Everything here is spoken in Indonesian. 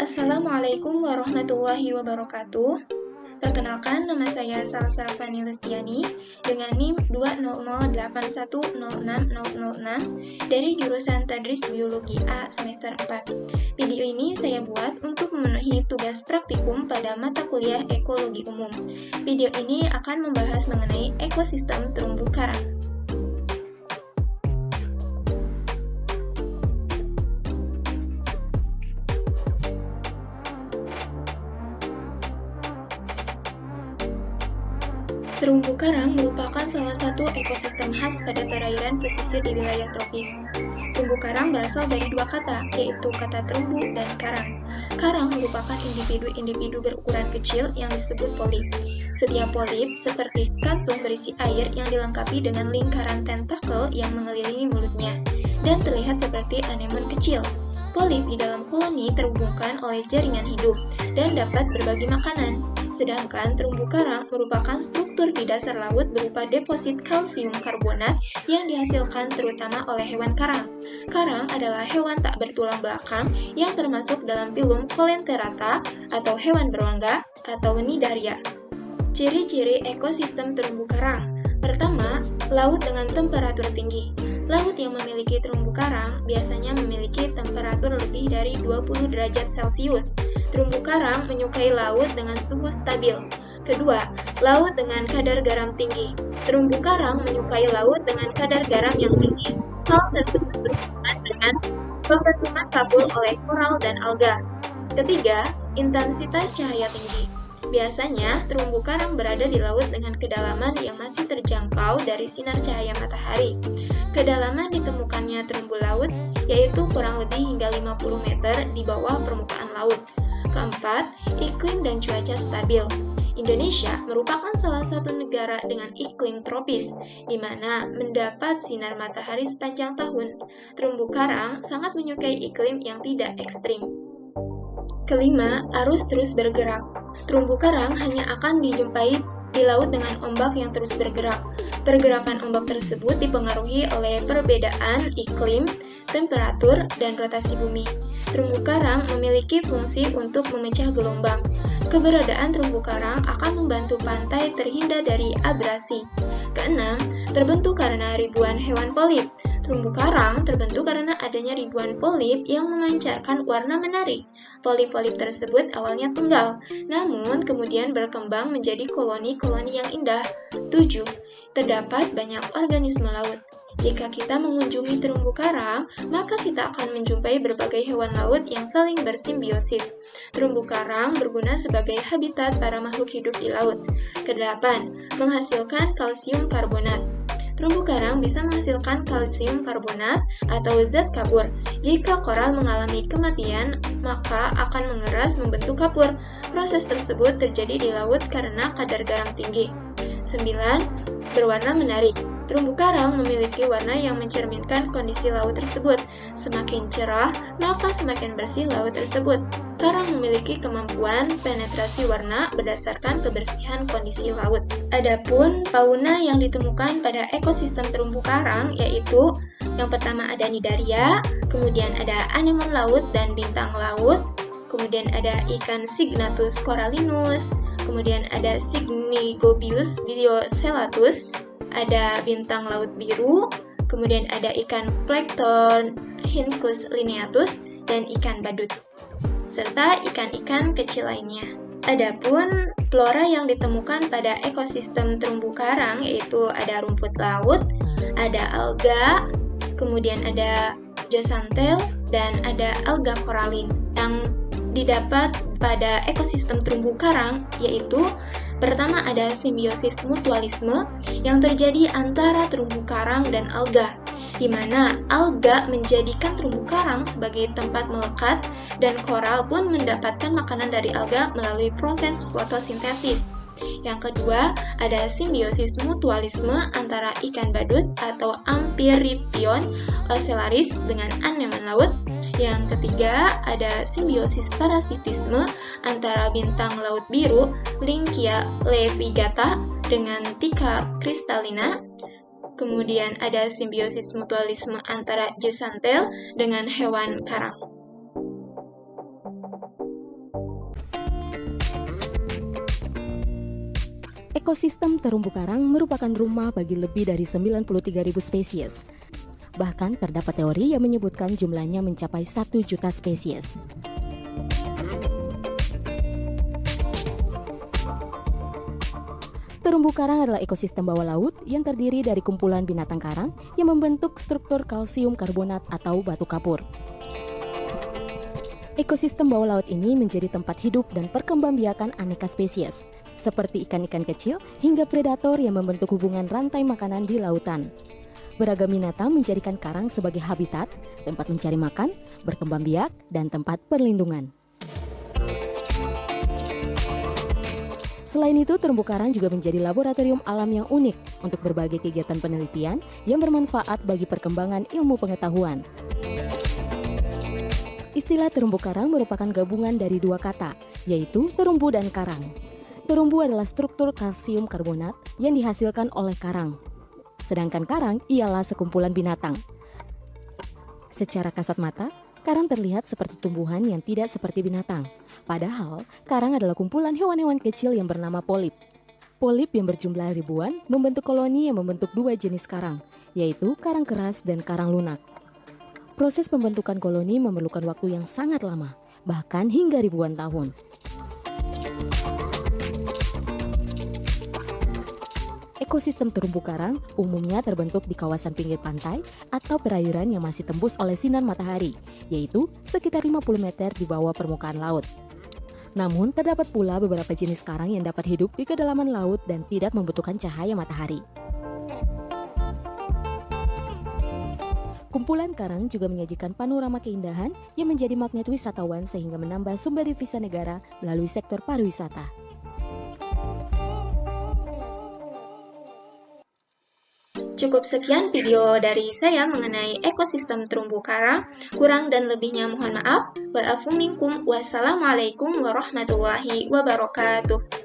Assalamualaikum warahmatullahi wabarakatuh. Perkenalkan, nama saya Salsa Fani Lestiani dengan NIM 20081060006 dari jurusan Tadris Biologi A semester 4. Video ini saya buat untuk memenuhi tugas praktikum pada mata kuliah Ekologi Umum. Video ini akan membahas mengenai ekosistem terumbu karang. Terumbu karang merupakan salah satu ekosistem khas pada perairan pesisir di wilayah tropis. Terumbu karang berasal dari dua kata, yaitu kata terumbu dan karang. Karang merupakan individu-individu berukuran kecil yang disebut polip. Setiap polip seperti kantung berisi air yang dilengkapi dengan lingkaran tentakel yang mengelilingi mulutnya, dan terlihat seperti anemon kecil. Polip di dalam koloni terhubungkan oleh jaringan hidup dan dapat berbagi makanan. Sedangkan terumbu karang merupakan struktur di dasar laut berupa deposit kalsium karbonat yang dihasilkan terutama oleh hewan karang. Karang adalah hewan tak bertulang belakang yang termasuk dalam filum Coelenterata atau hewan berongga atau Cnidaria. Ciri-ciri ekosistem terumbu karang. Pertama, laut dengan temperatur tinggi. Laut yang memiliki terumbu karang biasanya memiliki temperatur lebih dari 20 derajat Celcius. Terumbu karang menyukai laut dengan suhu stabil. Kedua, laut dengan kadar garam tinggi. Terumbu karang menyukai laut dengan kadar garam yang tinggi. Hal tersebut berhubungan dengan pembentukan kapur oleh koral dan alga. Ketiga, intensitas cahaya tinggi. Biasanya, terumbu karang berada di laut dengan kedalaman yang masih terjangkau dari sinar cahaya matahari. Kedalaman ditemukannya terumbu laut yaitu kurang lebih hingga 50 meter di bawah permukaan laut. Keempat, iklim dan cuaca stabil. Indonesia merupakan salah satu negara dengan iklim tropis, di mana mendapat sinar matahari sepanjang tahun. Terumbu karang sangat menyukai iklim yang tidak ekstrim. Kelima, arus terus bergerak. Terumbu karang hanya akan dijumpai di laut dengan ombak yang terus bergerak. Pergerakan ombak tersebut dipengaruhi oleh perbedaan iklim, temperatur, dan rotasi bumi. Terumbu karang memiliki fungsi untuk memecah gelombang. Keberadaan terumbu karang akan membantu pantai terhindar dari abrasi. Keenam, terbentuk karena ribuan hewan polip. Terumbu karang terbentuk karena adanya ribuan polip yang memancarkan warna menarik. Polip-polip tersebut awalnya tunggal, namun kemudian berkembang menjadi koloni-koloni yang indah. 7. Terdapat banyak organisme laut. Jika kita mengunjungi terumbu karang, maka kita akan menjumpai berbagai hewan laut yang saling bersimbiosis. Terumbu karang berguna sebagai habitat para makhluk hidup di laut. Kedelapan, menghasilkan kalsium karbonat. Terumbu karang bisa menghasilkan kalsium karbonat atau zat kapur. Jika koral mengalami kematian, maka akan mengeras membentuk kapur. Proses tersebut terjadi di laut karena kadar garam tinggi. 9. Berwarna menarik. Terumbu karang memiliki warna yang mencerminkan kondisi laut tersebut. Semakin cerah, maka semakin bersih laut tersebut. Karang memiliki kemampuan penetrasi warna berdasarkan kebersihan kondisi laut. Adapun fauna yang ditemukan pada ekosistem terumbu karang yaitu yang pertama ada Cnidaria, kemudian ada anemon laut dan bintang laut, kemudian ada ikan Signatus corallinus, kemudian ada Signigobius biocelatus, ada bintang laut biru, kemudian ada ikan plankton Hynchus lineatus, dan ikan badut, serta ikan-ikan kecil lainnya. Adapun flora yang ditemukan pada ekosistem terumbu karang yaitu ada rumput laut, ada alga, kemudian ada zooxantel, dan ada alga koralin. Yang didapat pada ekosistem terumbu karang yaitu pertama ada simbiosis mutualisme yang terjadi antara terumbu karang dan alga, di mana alga menjadikan terumbu karang sebagai tempat melekat dan koral pun mendapatkan makanan dari alga melalui proses fotosintesis. Yang kedua, ada simbiosis mutualisme antara ikan badut atau Amphitryon ocellaris dengan anemon laut. Yang ketiga, ada simbiosis parasitisme antara bintang laut biru Lynchia levigata dengan Tikka cristallina. Kemudian ada simbiosis mutualisme antara zooxantel dengan hewan karang. Ekosistem terumbu karang merupakan rumah bagi lebih dari 93.000 spesies. Bahkan terdapat teori yang menyebutkan jumlahnya mencapai 1 juta spesies. Terumbu karang adalah ekosistem bawah laut yang terdiri dari kumpulan binatang karang yang membentuk struktur kalsium karbonat atau batu kapur. Ekosistem bawah laut ini menjadi tempat hidup dan perkembangbiakan aneka spesies, seperti ikan-ikan kecil hingga predator yang membentuk hubungan rantai makanan di lautan. Beragam binatang menjadikan karang sebagai habitat, tempat mencari makan, berkembang biak, dan tempat perlindungan. Selain itu, terumbu karang juga menjadi laboratorium alam yang unik untuk berbagai kegiatan penelitian yang bermanfaat bagi perkembangan ilmu pengetahuan. Istilah terumbu karang merupakan gabungan dari dua kata, yaitu terumbu dan karang. Terumbu adalah struktur kalsium karbonat yang dihasilkan oleh karang. Sedangkan karang ialah sekumpulan binatang. Secara kasat mata, karang terlihat seperti tumbuhan yang tidak seperti binatang. Padahal, karang adalah kumpulan hewan-hewan kecil yang bernama polip. Polip yang berjumlah ribuan membentuk koloni yang membentuk dua jenis karang, yaitu karang keras dan karang lunak. Proses pembentukan koloni memerlukan waktu yang sangat lama, bahkan hingga ribuan tahun. Ekosistem terumbu karang umumnya terbentuk di kawasan pinggir pantai atau perairan yang masih tembus oleh sinar matahari, yaitu sekitar 50 meter di bawah permukaan laut. Namun, terdapat pula beberapa jenis karang yang dapat hidup di kedalaman laut dan tidak membutuhkan cahaya matahari. Kumpulan karang juga menyajikan panorama keindahan yang menjadi magnet wisatawan sehingga menambah sumber devisa negara melalui sektor pariwisata. Cukup sekian video dari saya mengenai ekosistem terumbu karang. Kurang dan lebihnya mohon maaf. Wa'afu minkum. Wassalamualaikum warahmatullahi wabarakatuh.